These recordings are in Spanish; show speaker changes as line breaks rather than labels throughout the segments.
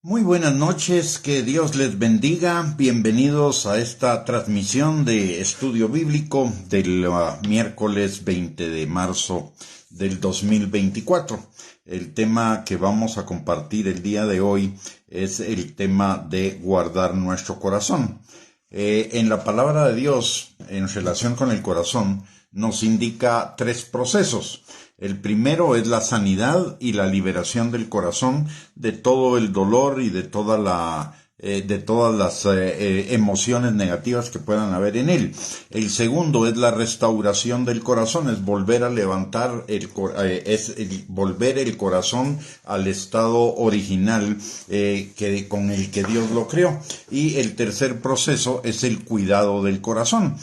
Muy buenas noches, que Dios les bendiga. Bienvenidos a esta transmisión de estudio bíblico del miércoles 20 de marzo del 2024. El tema que vamos a compartir el día de hoy es el tema de guardar nuestro corazón. En la palabra de Dios, en relación con el corazón, nos indica tres procesos. El primero es la sanidad y la liberación del corazón de todo el dolor y de todas las emociones negativas que puedan haber en él. El segundo es la restauración del corazón, es volver a levantar volver el corazón al estado original con el que Dios lo creó. Y el tercer proceso es el cuidado del corazón.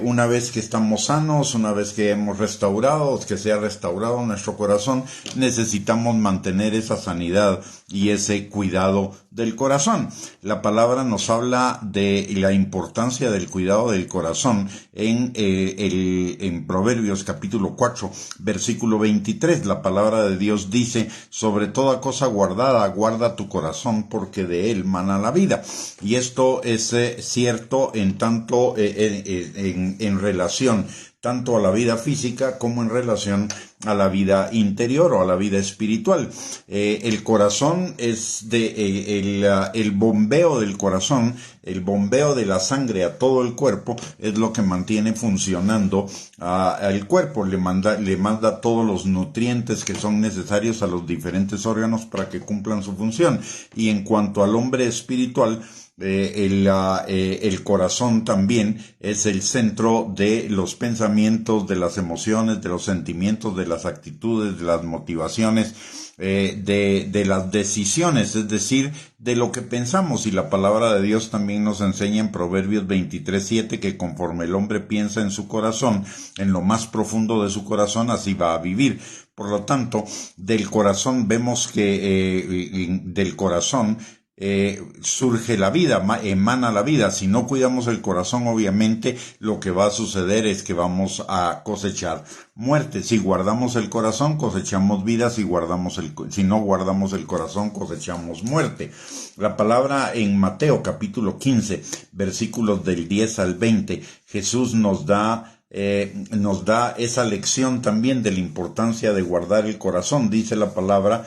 Una vez que estamos sanos, una vez que hemos restaurado, que se ha restaurado nuestro corazón, necesitamos mantener esa sanidad y ese cuidado del corazón. La palabra nos habla de la importancia del cuidado del corazón en Proverbios capítulo 4, versículo 23. La palabra de Dios dice: sobre toda cosa guardada, guarda tu corazón, porque de él mana la vida. Y esto es cierto en tanto en relación tanto a la vida física como en relación a la vida interior o a la vida espiritual. El corazón es el bombeo del corazón, el bombeo de la sangre a todo el cuerpo es lo que mantiene funcionando al cuerpo, le manda todos los nutrientes que son necesarios a los diferentes órganos para que cumplan su función. Y en cuanto al hombre espiritual, el corazón también es el centro de los pensamientos, de las emociones, de los sentimientos, de las actitudes, de las motivaciones, de las decisiones, es decir, de lo que pensamos. Y la palabra de Dios también nos enseña en Proverbios 23:7 que conforme el hombre piensa en su corazón, en lo más profundo de su corazón, así va a vivir. Por lo tanto, del corazón vemos que del corazón surge la vida, emana la vida. Si no cuidamos el corazón, obviamente lo que va a suceder es que vamos a cosechar muerte. Si guardamos el corazón, cosechamos vida. Si no guardamos el corazón, cosechamos muerte. La palabra en Mateo capítulo 15, versículos del 10 al 20, Jesús nos da esa lección también de la importancia de guardar el corazón. Dice la palabra: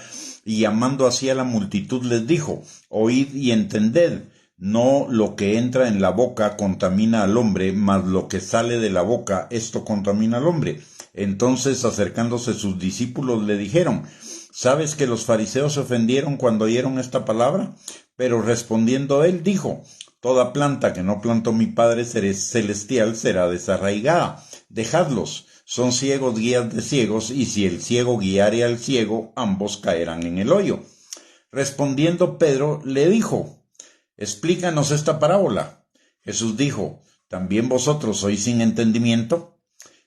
y llamando así a la multitud les dijo: oíd y entended, no lo que entra en la boca contamina al hombre, mas lo que sale de la boca, esto contamina al hombre. Entonces, acercándose sus discípulos, le dijeron: ¿sabes que los fariseos se ofendieron cuando oyeron esta palabra? Pero respondiendo él dijo: toda planta que no plantó mi Padre celestial será desarraigada. Dejadlos. Son ciegos guías de ciegos, y si el ciego guiare al ciego, ambos caerán en el hoyo. Respondiendo Pedro le dijo: explícanos esta parábola. Jesús dijo: ¿también vosotros sois sin entendimiento?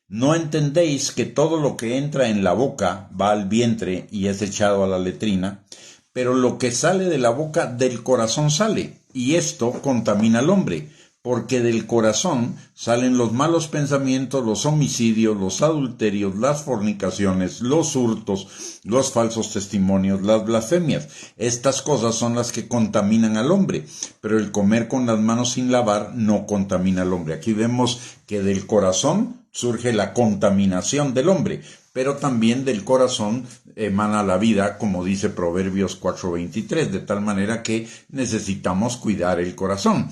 ¿No entendéis que todo lo que entra en la boca va al vientre y es echado a la letrina? Pero lo que sale de la boca del corazón sale, y esto contamina al hombre. Porque del corazón salen los malos pensamientos, los homicidios, los adulterios, las fornicaciones, los hurtos, los falsos testimonios, las blasfemias. Estas cosas son las que contaminan al hombre, pero el comer con las manos sin lavar no contamina al hombre. Aquí vemos que del corazón surge la contaminación del hombre, pero también del corazón emana la vida, como dice Proverbios 4:23, de tal manera que necesitamos cuidar el corazón.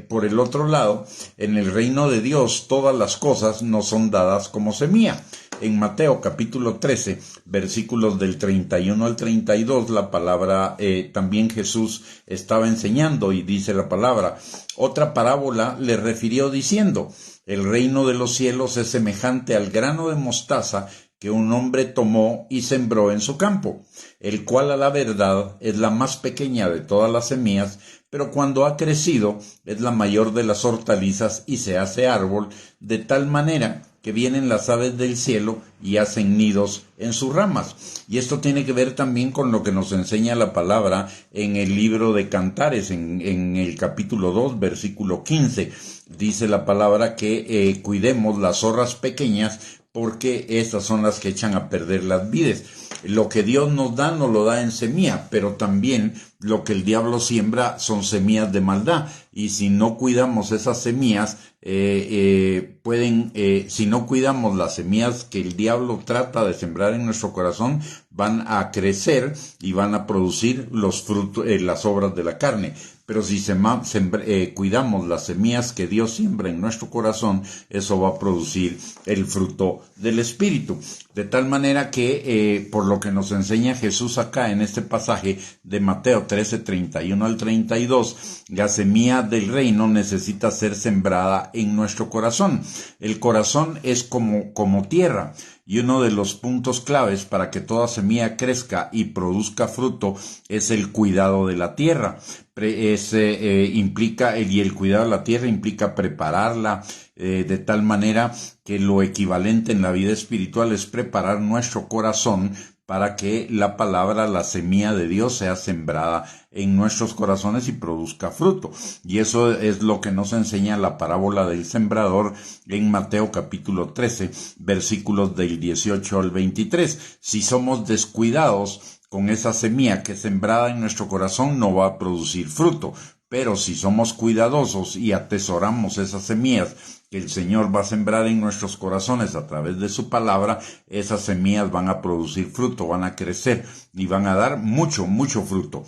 Por el otro lado, en el reino de Dios todas las cosas no son dadas como semilla. En Mateo capítulo 13, versículos del 31 al 32, la palabra, también Jesús estaba enseñando, y dice la palabra: otra parábola le refirió diciendo: el reino de los cielos es semejante al grano de mostaza que un hombre tomó y sembró en su campo, el cual a la verdad es la más pequeña de todas las semillas, pero cuando ha crecido es la mayor de las hortalizas y se hace árbol, de tal manera que vienen las aves del cielo y hacen nidos en sus ramas. Y esto tiene que ver también con lo que nos enseña la palabra en el libro de Cantares, en el capítulo 2, versículo 15. Dice la palabra que cuidemos las zorras pequeñas, porque estas son las que echan a perder las vides. Lo que Dios nos lo da en semilla, pero también lo que el diablo siembra son semillas de maldad. Y si no cuidamos esas semillas, si no cuidamos las semillas que el diablo trata de sembrar en nuestro corazón, van a crecer y van a producir los frutos, las obras de la carne. Pero si cuidamos las semillas que Dios siembra en nuestro corazón, eso va a producir el fruto del Espíritu. De tal manera que, por lo que nos enseña Jesús acá en este pasaje de Mateo 13, 31 al 32, la semilla del reino necesita ser sembrada en nuestro corazón. El corazón es como tierra. Y uno de los puntos claves para que toda semilla crezca y produzca fruto es el cuidado de la tierra. El cuidado de la tierra implica prepararla de tal manera que lo equivalente en la vida espiritual es preparar nuestro corazón para que la palabra, la semilla de Dios, sea sembrada en nuestros corazones y produzca fruto. Y eso es lo que nos enseña la parábola del sembrador en Mateo capítulo 13, versículos del 18 al 23. Si somos descuidados con esa semilla que es sembrada en nuestro corazón, no va a producir fruto. Pero si somos cuidadosos y atesoramos esas semillas que el Señor va a sembrar en nuestros corazones a través de su palabra, esas semillas van a producir fruto, van a crecer y van a dar mucho, mucho fruto.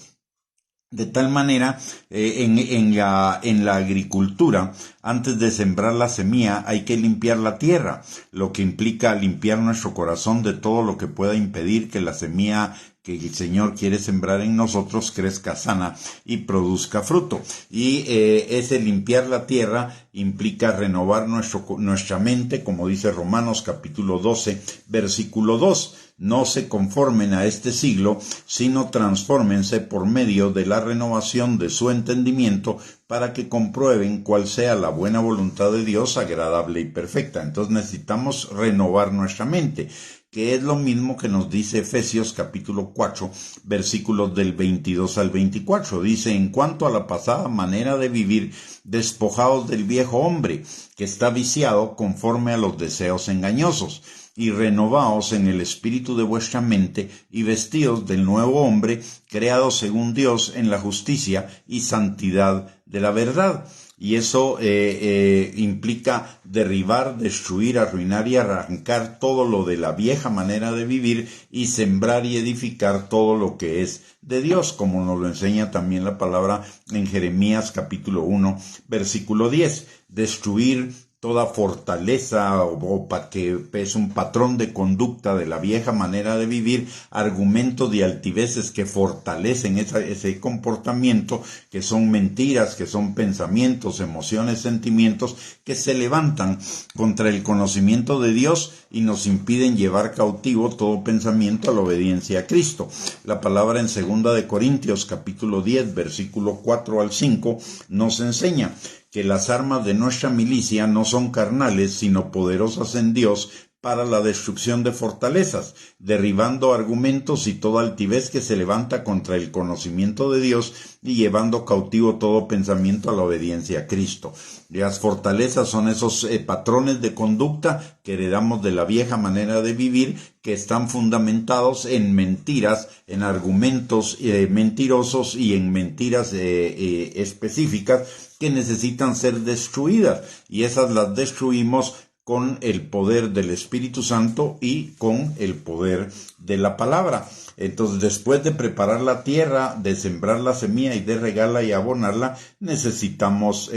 De tal manera, en la agricultura, antes de sembrar la semilla, hay que limpiar la tierra, lo que implica limpiar nuestro corazón de todo lo que pueda impedir que la semilla que el Señor quiere sembrar en nosotros crezca sana y produzca fruto. Y ese limpiar la tierra implica renovar nuestra mente, como dice Romanos capítulo 12, versículo 2. No se conformen a este siglo, sino transfórmense por medio de la renovación de su entendimiento para que comprueben cuál sea la buena voluntad de Dios, agradable y perfecta. Entonces necesitamos renovar nuestra mente, que es lo mismo que nos dice Efesios capítulo 4, versículos del 22 al 24. Dice, en cuanto a la pasada manera de vivir, despojaos del viejo hombre, que está viciado conforme a los deseos engañosos, y renovaos en el espíritu de vuestra mente, y vestidos del nuevo hombre, creado según Dios en la justicia y santidad de la verdad. Y eso implica derribar, destruir, arruinar y arrancar todo lo de la vieja manera de vivir y sembrar y edificar todo lo que es de Dios, como nos lo enseña también la palabra en Jeremías capítulo 1, versículo 10. Destruir toda fortaleza o que es un patrón de conducta de la vieja manera de vivir, argumentos de altiveces que fortalecen ese comportamiento, que son mentiras, que son pensamientos, emociones, sentimientos que se levantan contra el conocimiento de Dios y nos impiden llevar cautivo todo pensamiento a la obediencia a Cristo. La palabra en 2 de Corintios capítulo 10 versículo 4 al 5 nos enseña que las armas de nuestra milicia no son carnales, sino poderosas en Dios para la destrucción de fortalezas, derribando argumentos y toda altivez que se levanta contra el conocimiento de Dios y llevando cautivo todo pensamiento a la obediencia a Cristo. Las fortalezas son esos patrones de conducta que heredamos de la vieja manera de vivir, que están fundamentados en mentiras, en argumentos mentirosos y en mentiras específicas que necesitan ser destruidas, y esas las destruimos con el poder del Espíritu Santo y con el poder de la palabra. Entonces, después de preparar la tierra, de sembrar la semilla y de regarla y abonarla, necesitamos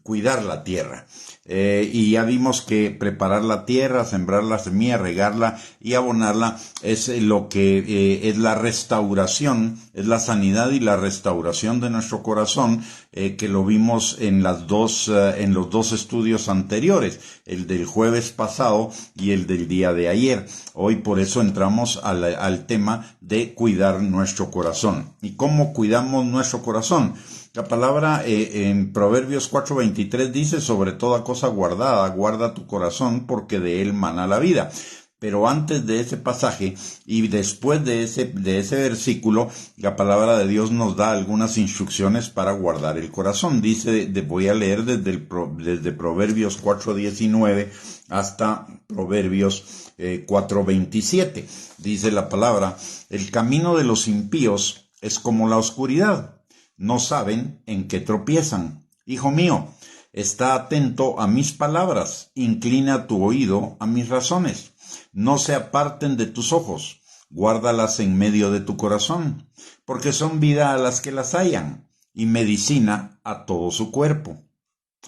cuidar la tierra. Y ya vimos que preparar la tierra, sembrar la semilla, regarla y abonarla es lo que es la restauración, es la sanidad y la restauración de nuestro corazón, que lo vimos en los dos estudios anteriores, el del jueves pasado y el del día de ayer. Hoy por eso entramos al tema de cuidar nuestro corazón. ¿Y cómo cuidamos nuestro corazón? La palabra en Proverbios 4:23 dice, sobre toda cosa guardada, guarda tu corazón porque de él mana la vida. Pero antes de ese pasaje y después de ese versículo, la palabra de Dios nos da algunas instrucciones para guardar el corazón. Dice, voy a leer desde Proverbios 4:19 hasta Proverbios 4:27. Dice la palabra: el camino de los impíos es como la oscuridad, no saben en qué tropiezan. Hijo mío, está atento a mis palabras, inclina tu oído a mis razones. No se aparten de tus ojos, guárdalas en medio de tu corazón, porque son vida a las que las hallan, y medicina a todo su cuerpo,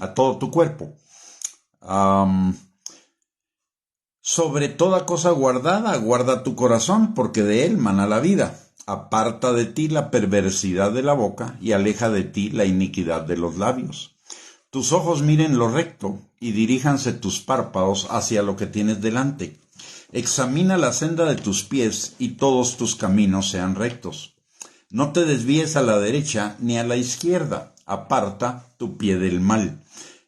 a todo tu cuerpo. Sobre toda cosa guardada, guarda tu corazón, porque de él mana la vida. Aparta de ti la perversidad de la boca, y aleja de ti la iniquidad de los labios. Tus ojos miren lo recto, y diríjanse tus párpados hacia lo que tienes delante. Examina la senda de tus pies, y todos tus caminos sean rectos. No te desvíes a la derecha ni a la izquierda, aparta tu pie del mal.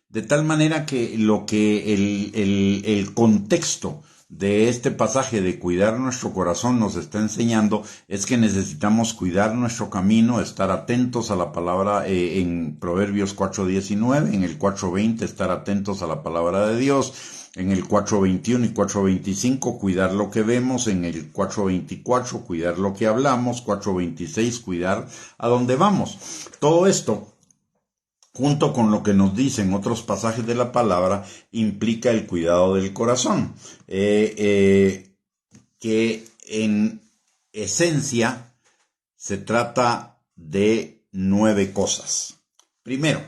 De tal manera que el contexto de este pasaje de cuidar nuestro corazón nos está enseñando es que necesitamos cuidar nuestro camino, estar atentos a la palabra en Proverbios 4:19, en el 4:20 estar atentos a la palabra de Dios, en el 4:21 y 4:25 cuidar lo que vemos, en el 4:24 cuidar lo que hablamos, 4:26 cuidar a dónde vamos. Todo esto, junto con lo que nos dicen otros pasajes de la palabra, implica el cuidado del corazón, que en esencia se trata de 9 cosas. Primero,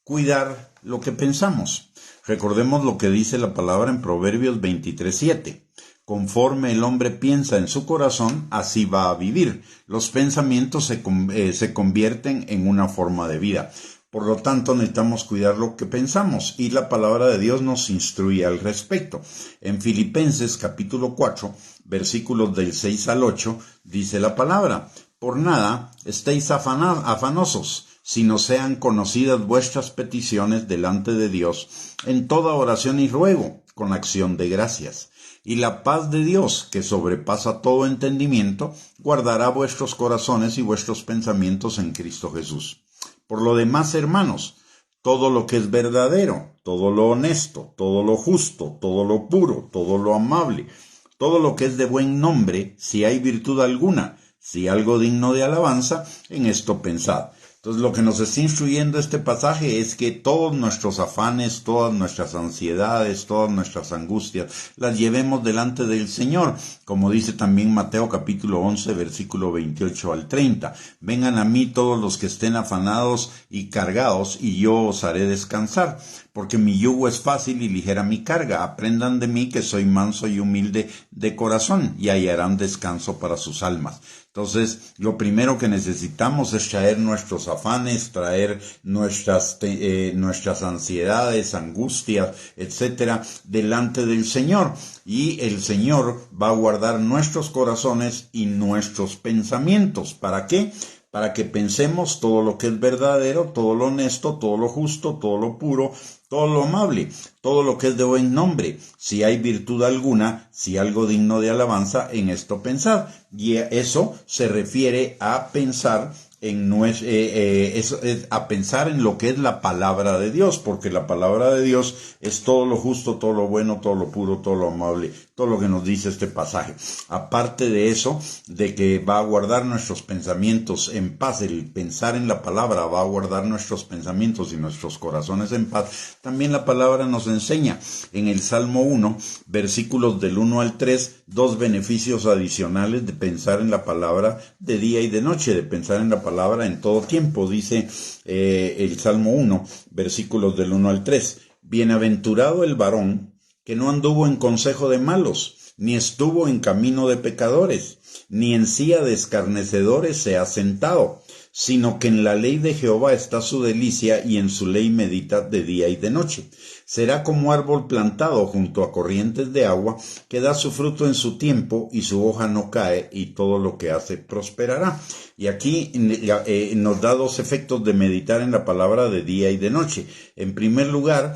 cuidar lo que pensamos. Recordemos lo que dice la palabra en Proverbios 23:7. Conforme el hombre piensa en su corazón, así va a vivir. Los pensamientos se convierten en una forma de vida. Por lo tanto, necesitamos cuidar lo que pensamos, y la palabra de Dios nos instruye al respecto. En Filipenses capítulo 4, versículos del 6 al 8, dice la palabra: por nada estéis afanosos, sino sean conocidas vuestras peticiones delante de Dios, en toda oración y ruego, con acción de gracias. Y la paz de Dios, que sobrepasa todo entendimiento, guardará vuestros corazones y vuestros pensamientos en Cristo Jesús. Por lo demás, hermanos, todo lo que es verdadero, todo lo honesto, todo lo justo, todo lo puro, todo lo amable, todo lo que es de buen nombre, si hay virtud alguna, si algo digno de alabanza, en esto pensad. Entonces, lo que nos está instruyendo este pasaje es que todos nuestros afanes, todas nuestras ansiedades, todas nuestras angustias, las llevemos delante del Señor, como dice también Mateo capítulo 11, versículo 28 al 30. Vengan a mí todos los que estén afanados y cargados, y yo os haré descansar, porque mi yugo es fácil y ligera mi carga. Aprendan de mí, que soy manso y humilde de corazón, y hallarán descanso para sus almas. Entonces, lo primero que necesitamos es traer nuestros afanes, traer nuestras ansiedades, angustias, etcétera, delante del Señor. Y el Señor va a guardar nuestros corazones y nuestros pensamientos. ¿Para qué? Para que pensemos todo lo que es verdadero, todo lo honesto, todo lo justo, todo lo puro, todo lo amable, todo lo que es de buen nombre. Si hay virtud alguna, si algo digno de alabanza, en esto pensad. Y eso se refiere a pensar a pensar en lo que es la palabra de Dios, porque la palabra de Dios es todo lo justo, todo lo bueno, todo lo puro, todo lo amable, todo lo que nos dice este pasaje. Aparte de eso, de que va a guardar nuestros pensamientos en paz, el pensar en la palabra va a guardar nuestros pensamientos y nuestros corazones en paz, también la palabra nos enseña en el Salmo 1, versículos del 1 al 3, 2 beneficios adicionales de pensar en la palabra de día y de noche, de pensar en la palabra en todo tiempo. Dice el Salmo 1, versículos del 1 al 3. Bienaventurado el varón que no anduvo en consejo de malos, ni estuvo en camino de pecadores, ni en silla de escarnecedores se ha sentado, sino que en la ley de Jehová está su delicia, y en su ley medita de día y de noche. Será como árbol plantado junto a corrientes de agua, que da su fruto en su tiempo, y su hoja no cae, y todo lo que hace prosperará. Y aquí nos da 2 efectos de meditar en la palabra de día y de noche. En primer lugar,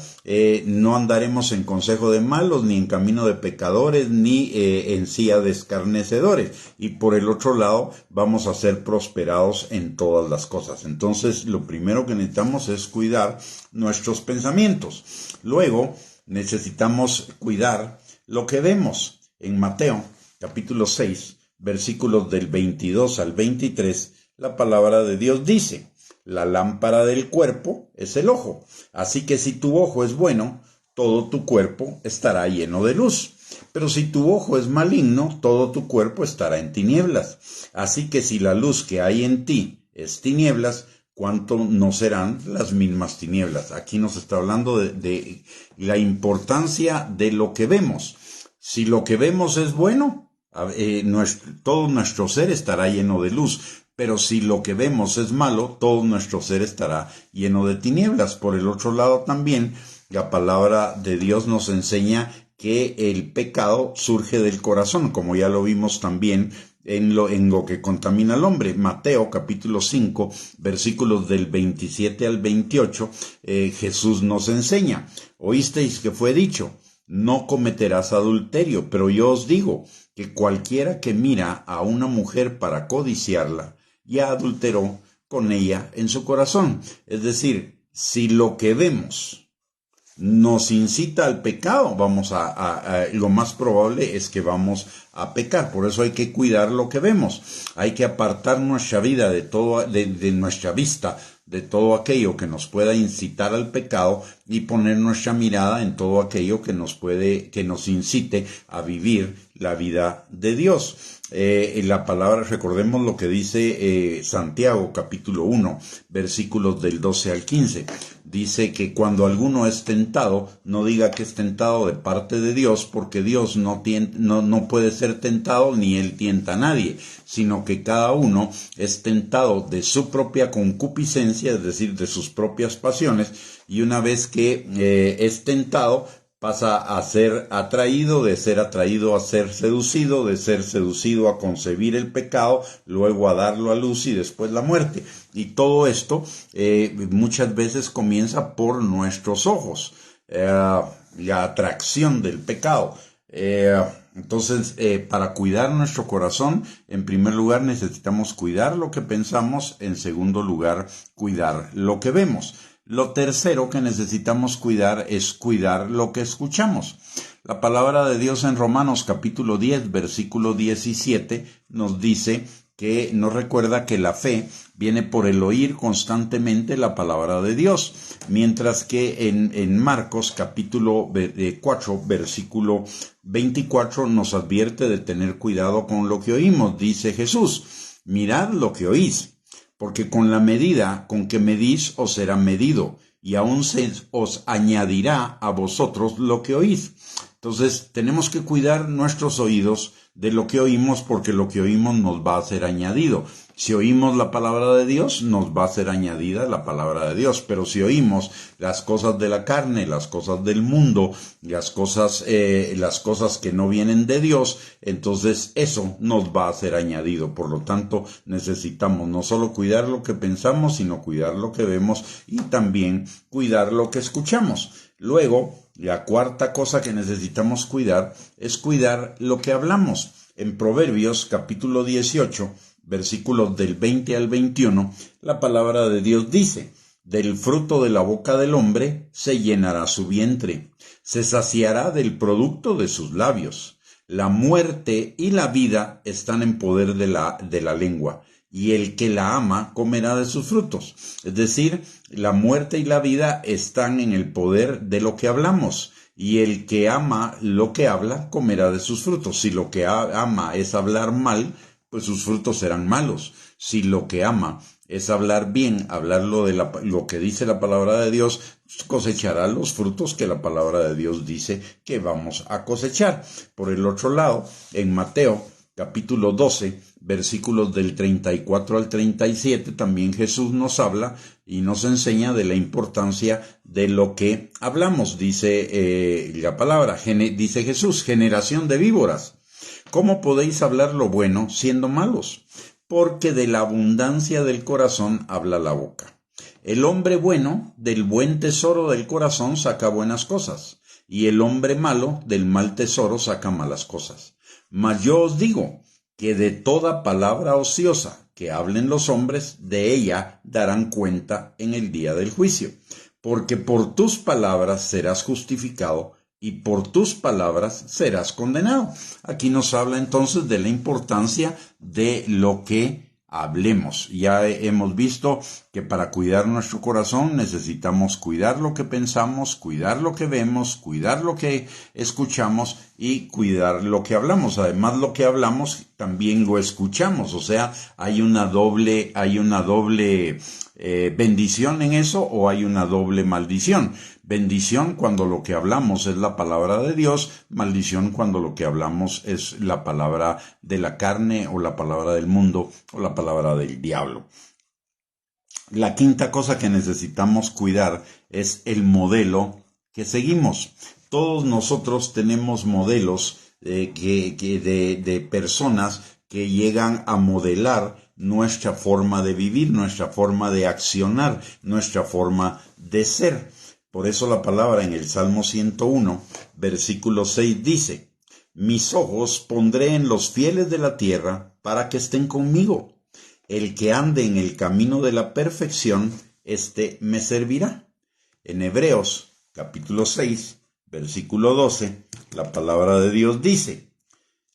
no andaremos en consejo de malos, ni en camino de pecadores, ni en silla de escarnecedores. Y por el otro lado, vamos a ser prosperados en todas las cosas. Entonces, lo primero que necesitamos es cuidar nuestros pensamientos. Luego, necesitamos cuidar lo que vemos. En Mateo, capítulo 6, versículos del 22 al 23, la palabra de Dios dice: la lámpara del cuerpo es el ojo. Así que si tu ojo es bueno, todo tu cuerpo estará lleno de luz. Pero si tu ojo es maligno, todo tu cuerpo estará en tinieblas. Así que si la luz que hay en ti es tinieblas, ¿cuánto no serán las mismas tinieblas? Aquí nos está hablando de la importancia de lo que vemos. Si lo que vemos es bueno, todo nuestro ser estará lleno de luz. Pero si lo que vemos es malo, todo nuestro ser estará lleno de tinieblas. Por el otro lado también, la palabra de Dios nos enseña que el pecado surge del corazón, como ya lo vimos también en lo que contamina al hombre. Mateo capítulo 5, versículos del 27 al 28, Jesús nos enseña: oísteis que fue dicho, no cometerás adulterio, pero yo os digo que cualquiera que mira a una mujer para codiciarla, ya adulteró con ella en su corazón. Es decir, si lo que vemos nos incita al pecado, lo más probable es que vamos a pecar. Por eso hay que cuidar lo que vemos. Hay que apartar nuestra vida de nuestra vista de todo aquello que nos pueda incitar al pecado y poner nuestra mirada en todo aquello que nos incite a vivir la vida de Dios. La palabra, recordemos lo que dice Santiago capítulo 1, versículos del 12 al 15. Dice que cuando alguno es tentado, no diga que es tentado de parte de Dios, porque Dios no puede ser tentado ni él tienta a nadie, sino que cada uno es tentado de su propia concupiscencia, es decir, de sus propias pasiones, y una vez que es tentado, pasa a ser atraído, de ser atraído a ser seducido, de ser seducido a concebir el pecado, luego a darlo a luz y después la muerte. Y todo esto muchas veces comienza por nuestros ojos, la atracción del pecado. Entonces, para cuidar nuestro corazón, en primer lugar necesitamos cuidar lo que pensamos, en segundo lugar, cuidar lo que vemos. Lo tercero que necesitamos cuidar es cuidar lo que escuchamos. La palabra de Dios en Romanos capítulo 10, versículo 17 nos dice que nos recuerda que la fe viene por el oír constantemente la palabra de Dios, mientras que en Marcos capítulo 4, versículo 24 nos advierte de tener cuidado con lo que oímos. Dice Jesús: mirad lo que oís, porque con la medida con que medís os será medido, y aún se os añadirá a vosotros lo que oís. Entonces, tenemos que cuidar nuestros oídos de lo que oímos, porque lo que oímos nos va a ser añadido. Si oímos la palabra de Dios, nos va a ser añadida la palabra de Dios. Pero si oímos las cosas de la carne, las cosas del mundo, las cosas que no vienen de Dios, entonces eso nos va a ser añadido. Por lo tanto, necesitamos no solo cuidar lo que pensamos, sino cuidar lo que vemos y también cuidar lo que escuchamos. Luego, la cuarta cosa que necesitamos cuidar es cuidar lo que hablamos. En Proverbios capítulo 18, versículos del 20 al 21, la palabra de Dios dice: del fruto de la boca del hombre se llenará su vientre, se saciará del producto de sus labios. La muerte y la vida están en poder de la lengua, y el que la ama comerá de sus frutos. Es decir, la muerte y la vida están en el poder de lo que hablamos, y el que ama lo que habla comerá de sus frutos. Si lo que ama es hablar mal, pues sus frutos serán malos. Si lo que ama es hablar bien, hablarlo de lo que dice la palabra de Dios, cosechará los frutos que la palabra de Dios dice que vamos a cosechar. Por el otro lado, en Mateo capítulo 12, versículos del 34 al 37, también Jesús nos habla y nos enseña de la importancia de lo que hablamos. Dice la palabra, dice Jesús: generación de víboras, ¿cómo podéis hablar lo bueno siendo malos? Porque de la abundancia del corazón habla la boca. El hombre bueno del buen tesoro del corazón saca buenas cosas, y el hombre malo del mal tesoro saca malas cosas. Mas yo os digo que de toda palabra ociosa que hablen los hombres, de ella darán cuenta en el día del juicio. Porque por tus palabras serás justificado y por tus palabras serás condenado. Aquí nos habla entonces de la importancia de lo que hablemos. Ya hemos visto que para cuidar nuestro corazón necesitamos cuidar lo que pensamos, cuidar lo que vemos, cuidar lo que escuchamos y cuidar lo que hablamos. Además, lo que hablamos también lo escuchamos. O sea, hay una doble bendición en eso, o hay una doble maldición. Bendición cuando lo que hablamos es la palabra de Dios, maldición cuando lo que hablamos es la palabra de la carne o la palabra del mundo o la palabra del diablo. La quinta cosa que necesitamos cuidar es el modelo que seguimos. Todos nosotros tenemos modelos de personas que llegan a modelar nuestra forma de vivir, nuestra forma de accionar, nuestra forma de ser. Por eso la palabra en el Salmo 101, versículo 6 dice: mis ojos pondré en los fieles de la tierra para que estén conmigo. El que ande en el camino de la perfección, éste me servirá. En Hebreos, capítulo 6, versículo 12, la palabra de Dios dice: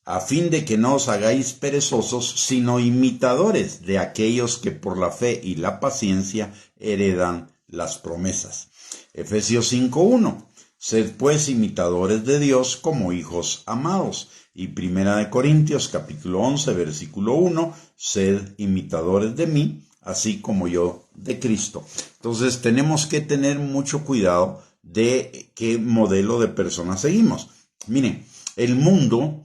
a fin de que no os hagáis perezosos, sino imitadores de aquellos que por la fe y la paciencia heredan las promesas. Efesios 5:1. Sed pues imitadores de Dios como hijos amados. Y Primera de Corintios capítulo 11 versículo 1. Sed imitadores de mí, así como yo de Cristo. Entonces tenemos que tener mucho cuidado de qué modelo de personas seguimos. Miren, el mundo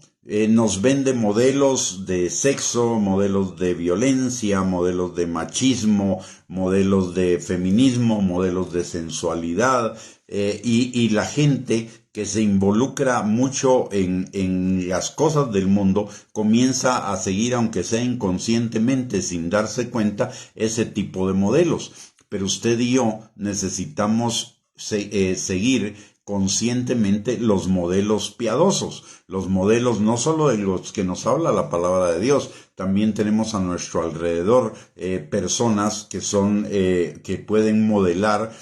nos vende modelos de sexo, modelos de violencia, modelos de machismo, modelos de feminismo, modelos de sensualidad, y la gente que se involucra mucho en las cosas del mundo comienza a seguir, aunque sea inconscientemente, sin darse cuenta, ese tipo de modelos. Pero usted y yo necesitamos seguir conscientemente los modelos piadosos, los modelos no solo de los que nos habla la palabra de Dios, también tenemos a nuestro alrededor personas que son que pueden modelar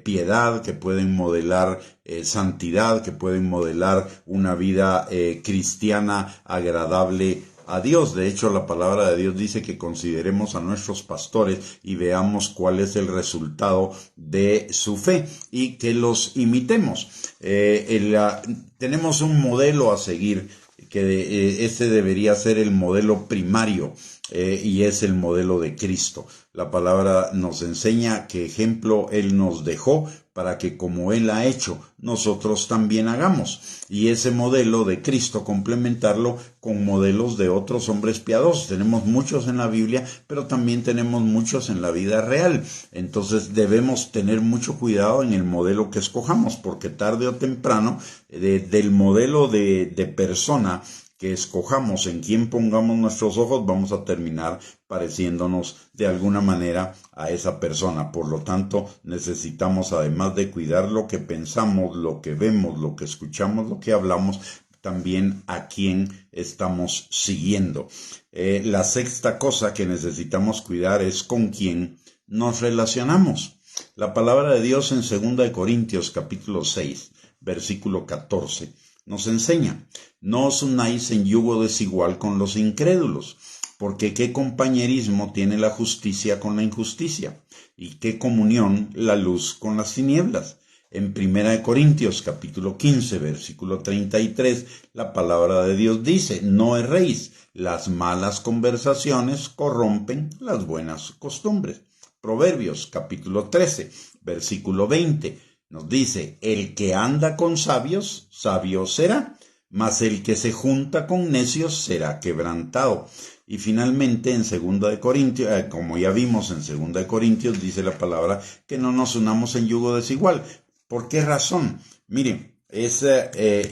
piedad, que pueden modelar santidad, que pueden modelar una vida cristiana agradable a Dios. De hecho, la palabra de Dios dice que consideremos a nuestros pastores y veamos cuál es el resultado de su fe y que los imitemos. Tenemos un modelo a seguir, que este debería ser el modelo primario, y es el modelo de Cristo. La palabra nos enseña qué ejemplo Él nos dejó para que como Él ha hecho, nosotros también hagamos. Y ese modelo de Cristo complementarlo con modelos de otros hombres piadosos. Tenemos muchos en la Biblia, pero también tenemos muchos en la vida real. Entonces debemos tener mucho cuidado en el modelo que escojamos, porque tarde o temprano del modelo de persona que escojamos, en quien pongamos nuestros ojos, vamos a terminar pareciéndonos de alguna manera a esa persona. Por lo tanto, necesitamos, además de cuidar lo que pensamos, lo que vemos, lo que escuchamos, lo que hablamos, también a quién estamos siguiendo. La sexta cosa que necesitamos cuidar es con quién nos relacionamos. La palabra de Dios en 2 Corintios capítulo 6, versículo 14. Nos enseña: no os unáis en yugo desigual con los incrédulos, porque qué compañerismo tiene la justicia con la injusticia, y qué comunión la luz con las tinieblas. En 1 Corintios capítulo 15, versículo 33, la palabra de Dios dice: no erréis, las malas conversaciones corrompen las buenas costumbres. Proverbios capítulo 13, versículo 20. Nos dice: el que anda con sabios, sabio será, mas el que se junta con necios será quebrantado. Y finalmente en 2 Corintios, como ya vimos en 2 Corintios, dice la palabra que no nos unamos en yugo desigual. ¿Por qué razón? Miren,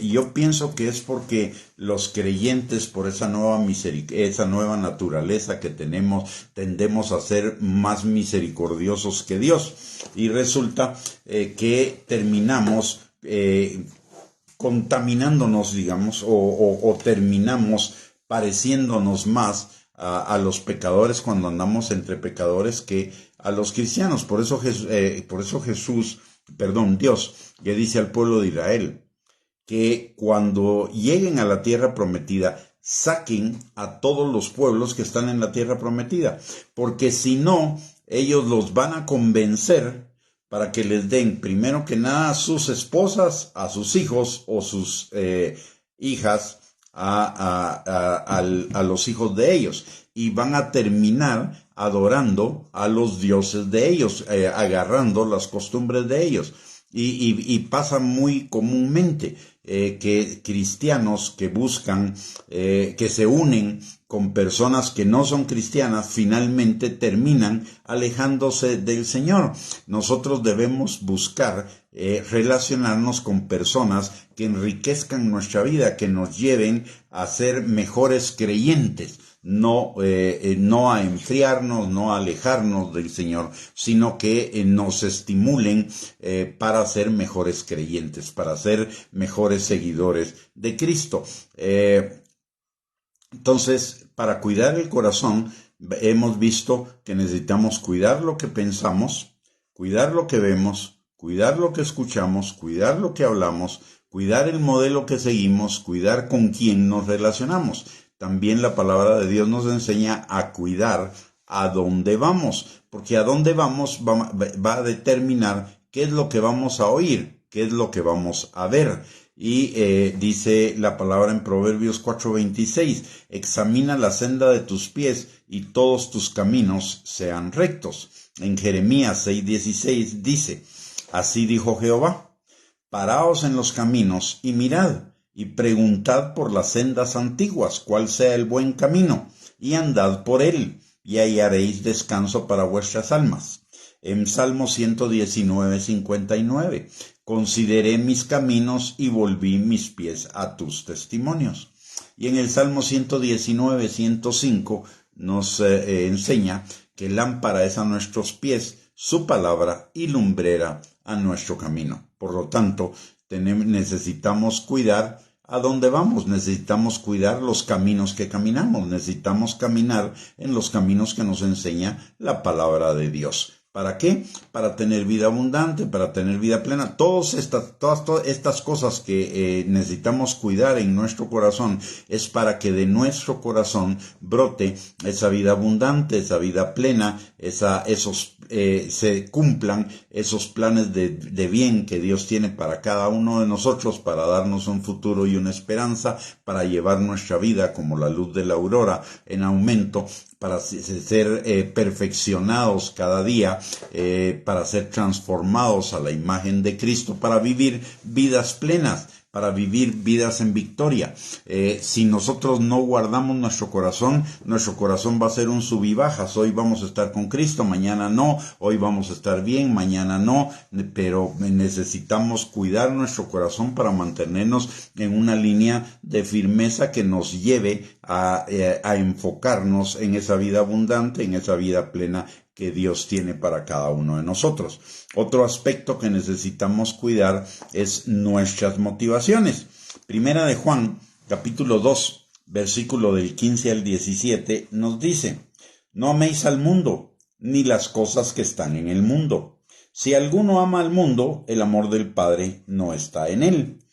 yo pienso que es porque los creyentes, por esa nueva naturaleza que tenemos, tendemos a ser más misericordiosos que Dios. Y resulta que terminamos contaminándonos, digamos, o terminamos pareciéndonos más a los pecadores cuando andamos entre pecadores que a los cristianos. Por eso Dios le dice al pueblo de Israel: que cuando lleguen a la tierra prometida, saquen a todos los pueblos que están en la tierra prometida, porque si no, ellos los van a convencer para que les den, primero que nada, a sus esposas, a sus hijos o sus hijas, a los hijos de ellos, y van a terminar adorando a los dioses de ellos, agarrando las costumbres de ellos. Y pasa muy comúnmente que cristianos que buscan, que se unen con personas que no son cristianas, finalmente terminan alejándose del Señor. Nosotros debemos buscar relacionarnos con personas que enriquezcan nuestra vida, que nos lleven a ser mejores creyentes. No a enfriarnos, no a alejarnos del Señor, sino que nos estimulen para ser mejores creyentes, para ser mejores seguidores de Cristo. Entonces, para cuidar el corazón, hemos visto que necesitamos cuidar lo que pensamos, cuidar lo que vemos, cuidar lo que escuchamos, cuidar lo que hablamos, cuidar el modelo que seguimos, cuidar con quién nos relacionamos. También la palabra de Dios nos enseña a cuidar a dónde vamos, porque a dónde vamos va a determinar qué es lo que vamos a oír, qué es lo que vamos a ver. Y dice la palabra en Proverbios 4:26, examina la senda de tus pies y todos tus caminos sean rectos. En Jeremías 6:16 dice, así dijo Jehová, paraos en los caminos y mirad, y preguntad por las sendas antiguas cuál sea el buen camino, y andad por él, y hallaréis descanso para vuestras almas. En Salmo 119:59, consideré mis caminos y volví mis pies a tus testimonios. Y en el Salmo 119:105 nos enseña que lámpara es a nuestros pies su palabra y lumbrera a nuestro camino. Por lo tanto, necesitamos cuidar a dónde vamos, necesitamos cuidar los caminos que caminamos, necesitamos caminar en los caminos que nos enseña la palabra de Dios. ¿Para qué? Para tener vida abundante, para tener vida plena. Todas estas cosas que necesitamos cuidar en nuestro corazón es para que de nuestro corazón brote esa vida abundante, esa vida plena, se cumplan esos planes de bien que Dios tiene para cada uno de nosotros, para darnos un futuro y una esperanza, para llevar nuestra vida como la luz de la aurora en aumento, para ser perfeccionados cada día, para ser transformados a la imagen de Cristo, para vivir vidas plenas, para vivir vidas en victoria. Si nosotros no guardamos nuestro corazón va a ser un sub y bajas. Hoy vamos a estar con Cristo, mañana no, hoy vamos a estar bien, mañana no, pero necesitamos cuidar nuestro corazón para mantenernos en una línea de firmeza que nos lleve a enfocarnos en esa vida abundante, en esa vida plena que Dios tiene para cada uno de nosotros. Otro aspecto que necesitamos cuidar es nuestras motivaciones. Primera de Juan, capítulo 2, versículo del 15 al 17, nos dice, no améis al mundo, ni las cosas que están en el mundo. Si alguno ama al mundo, el amor del Padre no está en él.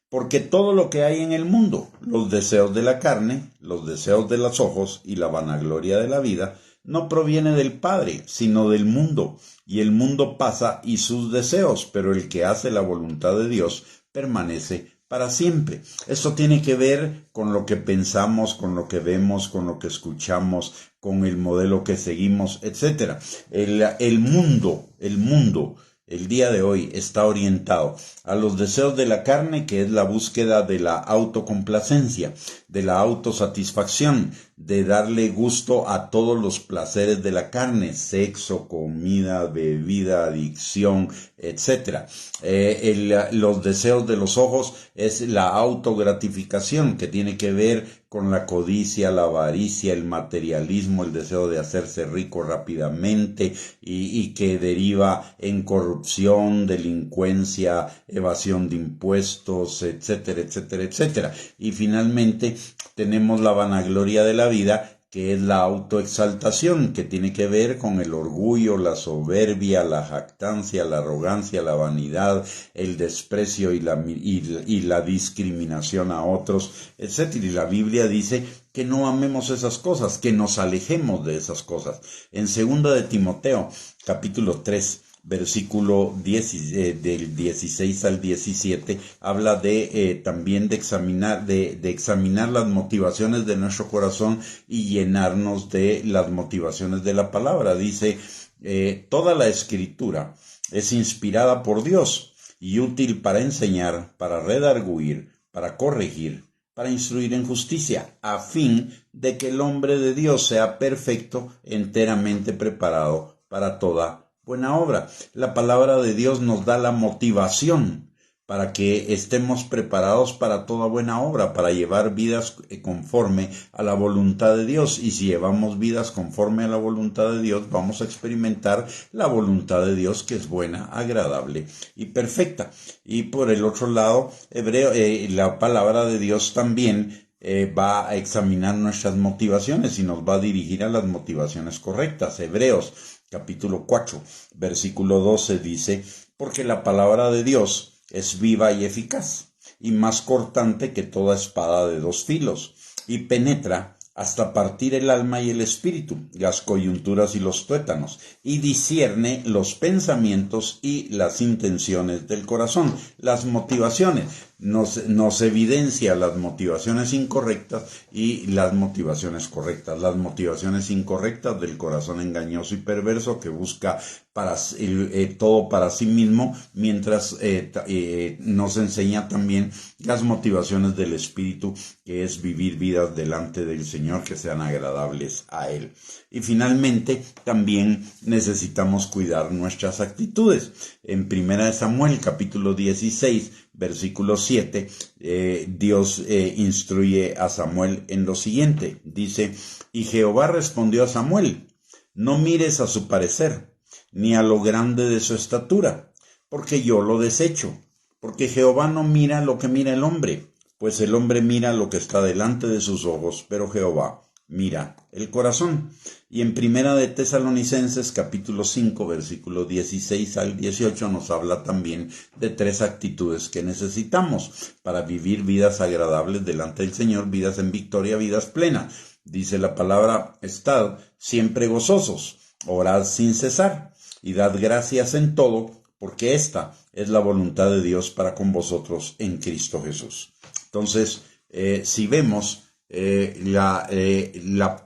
Porque todo lo que hay en el mundo, los deseos de la carne, los deseos de los ojos y la vanagloria de la vida, no proviene del Padre, sino del mundo, y el mundo pasa y sus deseos, pero el que hace la voluntad de Dios permanece para siempre. Esto tiene que ver con lo que pensamos, con lo que vemos, con lo que escuchamos, con el modelo que seguimos, etc. El mundo, el día de hoy está orientado a los deseos de la carne, que es la búsqueda de la autocomplacencia, de la autosatisfacción, de darle gusto a todos los placeres de la carne, sexo, comida, bebida, adicción, etc. Los deseos de los ojos es la autogratificación, que tiene que ver con la codicia, la avaricia, el materialismo, el deseo de hacerse rico rápidamente y que deriva en corrupción, delincuencia, evasión de impuestos, etcétera, etcétera, etcétera. Y finalmente tenemos la vanagloria de la vida, que es la autoexaltación, que tiene que ver con el orgullo, la soberbia, la jactancia, la arrogancia, la vanidad, el desprecio y la discriminación a otros, etc. Y la Biblia dice que no amemos esas cosas, que nos alejemos de esas cosas. En 2 de Timoteo, capítulo 3, versículo 10, del 16 al 17, habla de también de examinar las motivaciones de nuestro corazón y llenarnos de las motivaciones de la palabra. Dice, toda la escritura es inspirada por Dios y útil para enseñar, para redarguir, para corregir, para instruir en justicia, a fin de que el hombre de Dios sea perfecto, enteramente preparado para toda buena obra. La palabra de Dios nos da la motivación para que estemos preparados para toda buena obra, para llevar vidas conforme a la voluntad de Dios. Y si llevamos vidas conforme a la voluntad de Dios, vamos a experimentar la voluntad de Dios, que es buena, agradable y perfecta. Y por el otro lado, la palabra de Dios también va a examinar nuestras motivaciones y nos va a dirigir a las motivaciones correctas. Hebreos capítulo 4, versículo 12 dice, porque la palabra de Dios es viva y eficaz, y más cortante que toda espada de dos filos, y penetra hasta partir el alma y el espíritu, las coyunturas y los tuétanos, y discierne los pensamientos y las intenciones del corazón. Las motivaciones nos evidencia las motivaciones incorrectas y las motivaciones correctas. Las motivaciones incorrectas del corazón engañoso y perverso que busca todo para sí mismo, mientras nos enseña también las motivaciones del espíritu, que es vivir vidas delante del Señor que sean agradables a Él. Y finalmente también necesitamos cuidar nuestras actitudes. En 1 Samuel capítulo 16 versículo 7, Dios instruye a Samuel en lo siguiente. Dice, y Jehová respondió a Samuel, no mires a su parecer, ni a lo grande de su estatura, porque yo lo desecho. Porque Jehová no mira lo que mira el hombre, pues el hombre mira lo que está delante de sus ojos, pero Jehová mira el corazón. Y en 1 de Tesalonicenses capítulo 5 versículo 16 al 18 nos habla también de 3 actitudes que necesitamos para vivir vidas agradables delante del Señor, vidas en victoria, vidas plenas. Dice la palabra, estad siempre gozosos, orad sin cesar y dad gracias en todo, porque esta es la voluntad de Dios para con vosotros en Cristo Jesús. Entonces, si vemos,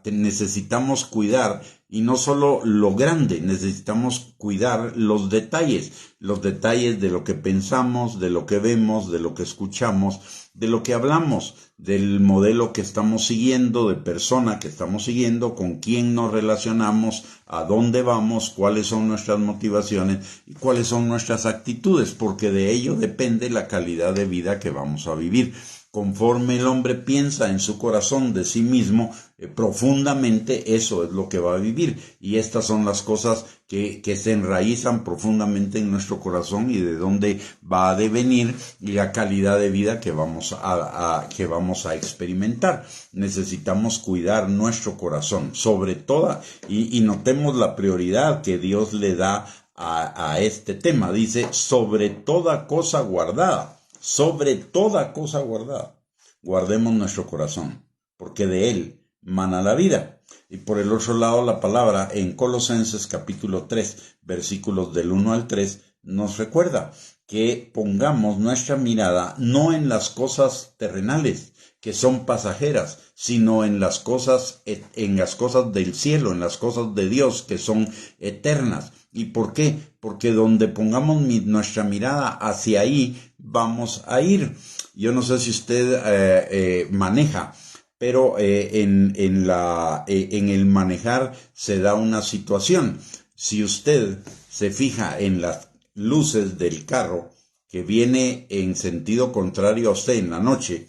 necesitamos cuidar, y no solo lo grande, necesitamos cuidar los detalles de lo que pensamos, de lo que vemos, de lo que escuchamos, de lo que hablamos, del modelo que estamos siguiendo, de persona que estamos siguiendo, con quién nos relacionamos, a dónde vamos, cuáles son nuestras motivaciones y cuáles son nuestras actitudes, porque de ello depende la calidad de vida que vamos a vivir. Conforme el hombre piensa en su corazón de sí mismo, profundamente eso es lo que va a vivir. Y estas son las cosas que se enraizan profundamente en nuestro corazón y de dónde va a devenir la calidad de vida que vamos a experimentar. Necesitamos cuidar nuestro corazón, sobre todo, y notemos la prioridad que Dios le da a este tema. Dice, sobre toda cosa guardada. Sobre toda cosa guardada, guardemos nuestro corazón, porque de él mana la vida. Y por el otro lado, la palabra en Colosenses capítulo 3, versículos del 1 al 3, nos recuerda que pongamos nuestra mirada no en las cosas terrenales, que son pasajeras, sino en las cosas del cielo, en las cosas de Dios, que son eternas. ¿Y por qué? Porque donde pongamos nuestra mirada, hacia ahí vamos a ir. Yo no sé si usted maneja, pero en el manejar se da una situación. Si usted se fija en las luces del carro que viene en sentido contrario a usted en la noche,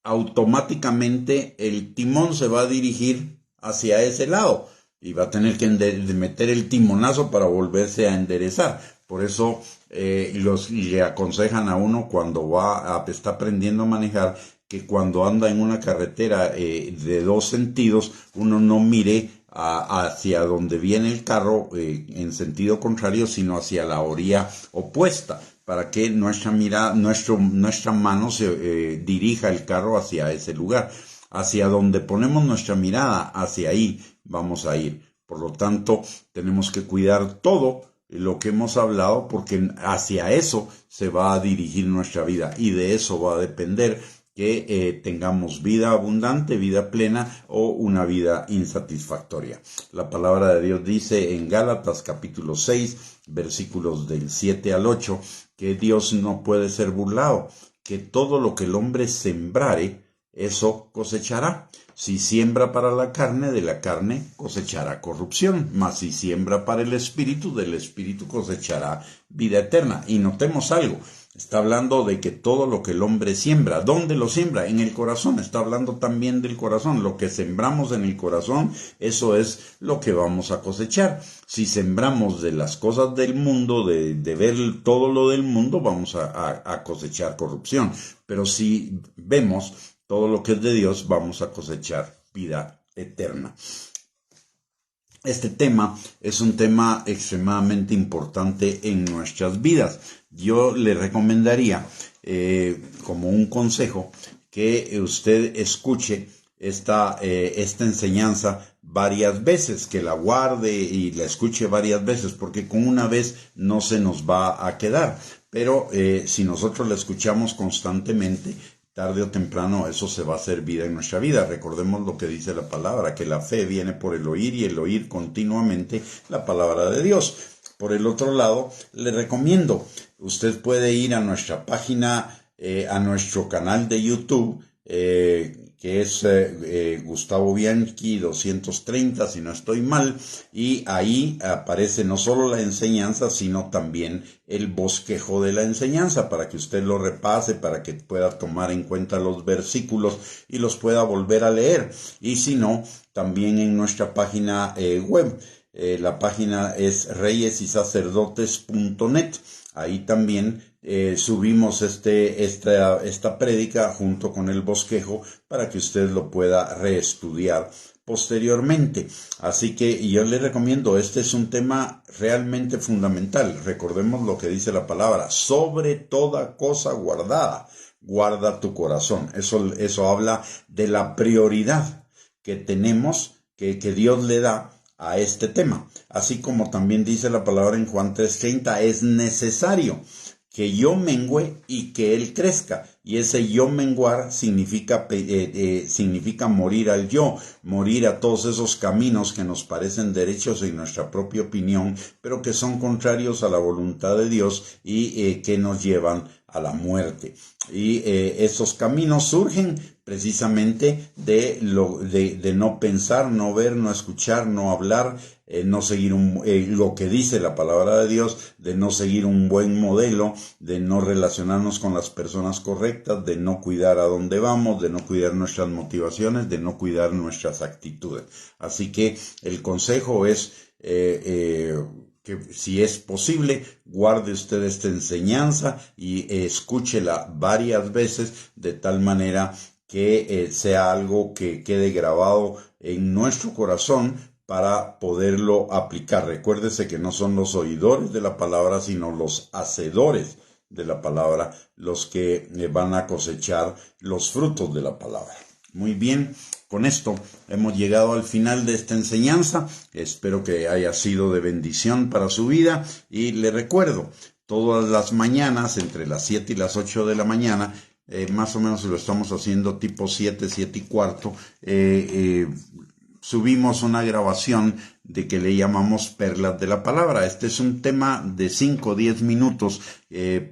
automáticamente el timón se va a dirigir hacia ese lado y va a tener que meter el timonazo para volverse a enderezar. Por eso le aconsejan a uno cuando está aprendiendo a manejar que cuando anda en una carretera de dos sentidos, uno no mire hacia donde viene el carro en sentido contrario, sino hacia la orilla opuesta, para que nuestra mano se dirija el carro hacia ese lugar. Hacia donde ponemos nuestra mirada, hacia ahí vamos a ir. Por lo tanto, tenemos que cuidar todo lo que hemos hablado, porque hacia eso se va a dirigir nuestra vida, y de eso va a depender que tengamos vida abundante, vida plena o una vida insatisfactoria. La palabra de Dios dice en Gálatas capítulo 6, versículos del 7 al 8, que Dios no puede ser burlado, que todo lo que el hombre sembrare, eso cosechará. Si siembra para la carne, de la carne cosechará corrupción, mas si siembra para el espíritu, del espíritu cosechará vida eterna. Y notemos algo, está hablando de que todo lo que el hombre siembra, ¿dónde lo siembra? En el corazón. Está hablando también del corazón. Lo que sembramos en el corazón, eso es lo que vamos a cosechar. Si sembramos de las cosas del mundo, de ver todo lo del mundo, vamos a cosechar corrupción. Pero si vemos todo lo que es de Dios, vamos a cosechar vida eterna. Este tema es un tema extremadamente importante en nuestras vidas. Yo le recomendaría, como un consejo, que usted escuche esta enseñanza varias veces, que la guarde y la escuche varias veces, porque con una vez no se nos va a quedar. Pero si nosotros la escuchamos constantemente, tarde o temprano eso se va a hacer vida en nuestra vida. Recordemos lo que dice la palabra, que la fe viene por el oír y el oír continuamente la palabra de Dios. Por el otro lado, le recomiendo, usted puede ir a nuestra página, a nuestro canal de YouTube, que es Gustavo Bianchi 230, si no estoy mal, y ahí aparece no solo la enseñanza, sino también el bosquejo de la enseñanza, para que usted lo repase, para que pueda tomar en cuenta los versículos y los pueda volver a leer. Y si no, también en nuestra página web, la página es reyesysacerdotes.net. Ahí también subimos esta prédica junto con el bosquejo para que usted lo pueda reestudiar posteriormente. Así que yo le recomiendo, este es un tema realmente fundamental. Recordemos lo que dice la palabra, sobre toda cosa guardada, guarda tu corazón. Eso habla de la prioridad que tenemos, que Dios le da a este tema. Así como también dice la palabra en Juan 3:30, es necesario que yo mengüe y que él crezca. Y ese yo menguar significa morir al yo, morir a todos esos caminos que nos parecen derechos en nuestra propia opinión, pero que son contrarios a la voluntad de Dios y que nos llevan a la muerte. Y esos caminos surgen precisamente de no pensar, no ver, no escuchar, no hablar, no seguir lo que dice la palabra de Dios, de no seguir un buen modelo, de no relacionarnos con las personas correctas, de no cuidar a dónde vamos, de no cuidar nuestras motivaciones, de no cuidar nuestras actitudes. Así que el consejo es que si es posible, guarde usted esta enseñanza y escúchela varias veces, de tal manera que sea algo que quede grabado en nuestro corazón para poderlo aplicar. Recuérdese que no son los oidores de la palabra, sino los hacedores de la palabra los que van a cosechar los frutos de la palabra. Muy bien, con esto hemos llegado al final de esta enseñanza. Espero que haya sido de bendición para su vida y le recuerdo, todas las mañanas entre las 7 y las 8 de la mañana, más o menos lo estamos haciendo tipo 7 y cuarto, subimos una grabación de que le llamamos Perlas de la Palabra. Este es un tema de 5 o 10 minutos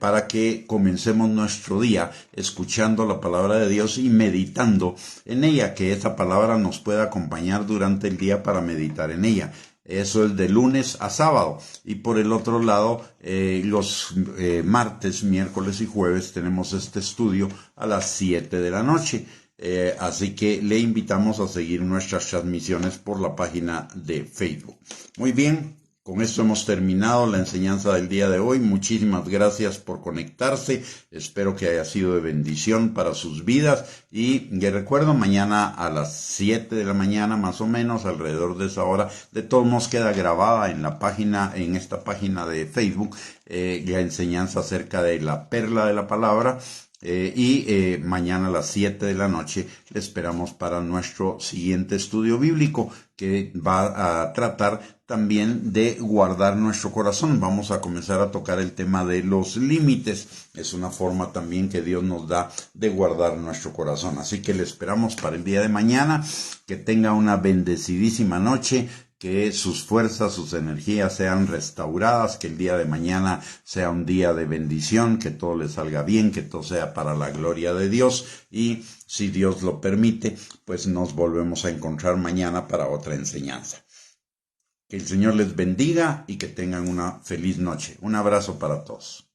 para que comencemos nuestro día escuchando la palabra de Dios y meditando en ella, que esa palabra nos pueda acompañar durante el día para meditar en ella. Eso es de lunes a sábado. Y por el otro lado, los martes, miércoles y jueves tenemos este estudio a las 7 de la noche. Así que le invitamos a seguir nuestras transmisiones por la página de Facebook. Muy bien, Con esto hemos terminado la enseñanza del día de hoy. Muchísimas gracias por conectarse. Espero que haya sido de bendición para sus vidas. Y les recuerdo, mañana a las 7 de la mañana, más o menos, alrededor de esa hora, de todos modos queda grabada en la página, en esta página de Facebook, la enseñanza acerca de la perla de la palabra. Mañana a las 7 de la noche le esperamos para nuestro siguiente estudio bíblico, que va a tratar también de guardar nuestro corazón. Vamos a comenzar a tocar el tema de los límites. Es una forma también que Dios nos da de guardar nuestro corazón. Así que le esperamos para el día de mañana. Que tenga una bendecidísima noche. Que sus fuerzas, sus energías sean restauradas, que el día de mañana sea un día de bendición, que todo le salga bien, que todo sea para la gloria de Dios, y si Dios lo permite, pues nos volvemos a encontrar mañana para otra enseñanza. Que el Señor les bendiga y que tengan una feliz noche. Un abrazo para todos.